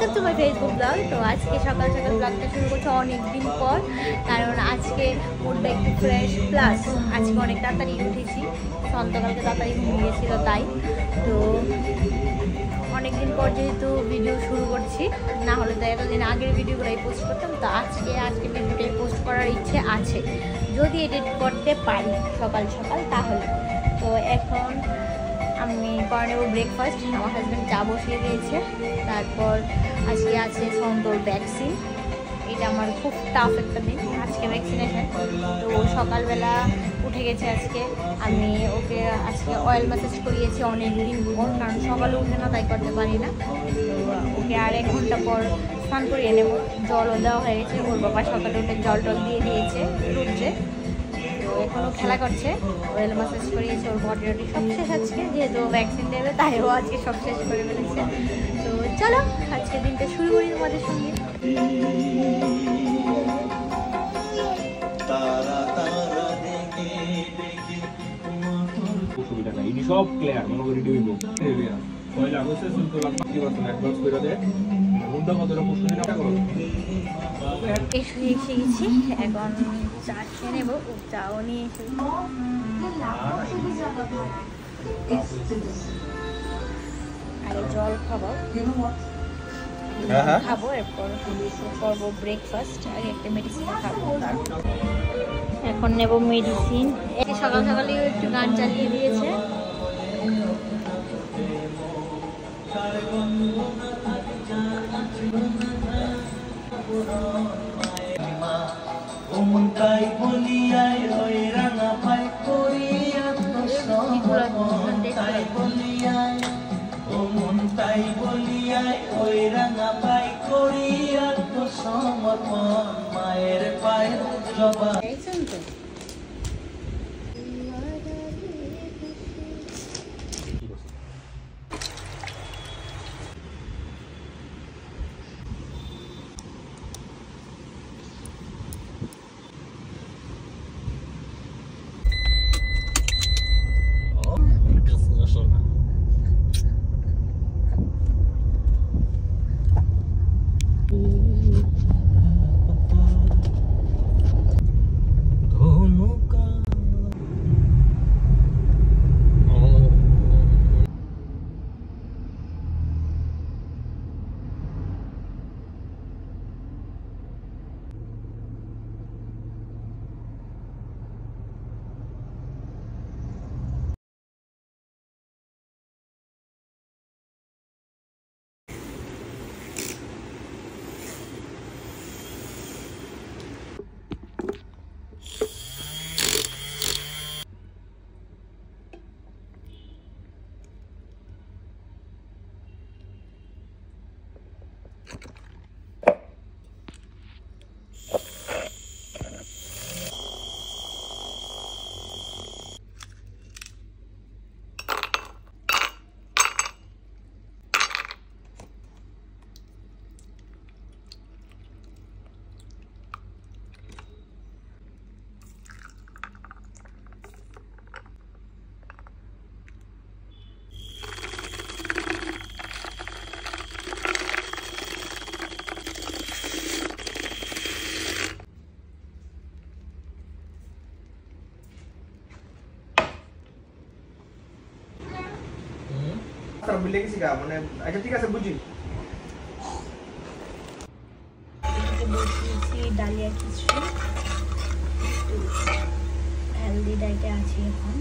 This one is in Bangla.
Welcome to my Facebook blog. তো আজকে সকাল সকাল ব্লগটা শুরু করছে অনেকদিন পর, কারণ আজকে মুডটা একটু ফ্রেশ, প্লাস আজকে অনেক তাড়াতাড়ি উঠেছি, সন্ধ্যাকালকে তাড়াতাড়ি ঘুমিয়ে গিয়েছিল তাই। তো অনেকদিন পর যেহেতু ভিডিও শুরু করছি, না হলে তো এতদিন আগের ভিডিওগুলোই পোস্ট করতাম। তো আজকে ভিডিওটাই পোস্ট করার ইচ্ছে আছে, যদি এডিট করতে পারি সকাল সকাল তাহলে। তো এখন আমি করে নেব ব্রেকফাস্ট। আমার হাজব্যান্ড চা বসিয়ে দিয়েছে। তারপর আজকে আছে সন্তোর ভ্যাকসিন। এটা আমার খুব টাফ একটা দিন, আজকে ভ্যাকসিনেশন। তো সকালবেলা উঠে গেছে আজকে, আমি ওকে আজকে অয়েল ম্যাসাজ করিয়েছি অনেক দিন পর, কারণ সকালে উঠে না তাই করতে পারি না। তো ওকে আর 1 ঘন্টা পর স্নান করিয়ে নেব। জলও দেওয়া হয়ে গেছে, ওর বাবা সকালে উঠে জল টল দিয়ে দিয়েছে রুদ্রে। এখনও খেলা করছে, অয়েল ম্যাসাজ করিয়েছে, ওর বডি টডি সব শেষ আজকে, যেহেতু ভ্যাকসিন দেবে তাই ও আজকে সব শেষ করে ফেলেছে। তো চলো আজকে দিনটা শুরু করি তোমাদের সঙ্গে। সব ক্লিয়ার মনে করি দিব পয়লা আগস্টে শুনতে লাগবে কি বলতো অ্যাডভান্স করে দে মুন্ডা কতটা প্রশ্ন না করো। এসে গেছি, এখন চা খেয়ে নেবো। চাও নিয়ে এসে আগে জল খাবো, খাবো, এরপর করবো ব্রেকফাস্ট। আগে একটা মেডিসিন খাবো, এখন নেব মেডিসিন। সকাল সকালে একটু গান চালিয়ে দিয়েছে। মায়ের পায়ের জবা মিলে গেছি গা মানে আচ্ছা ঠিক আছে বুঝি। বসিয়েছি ডালিয়া খিচুড়ি, হেলদি ডায়েটে আছি এখন।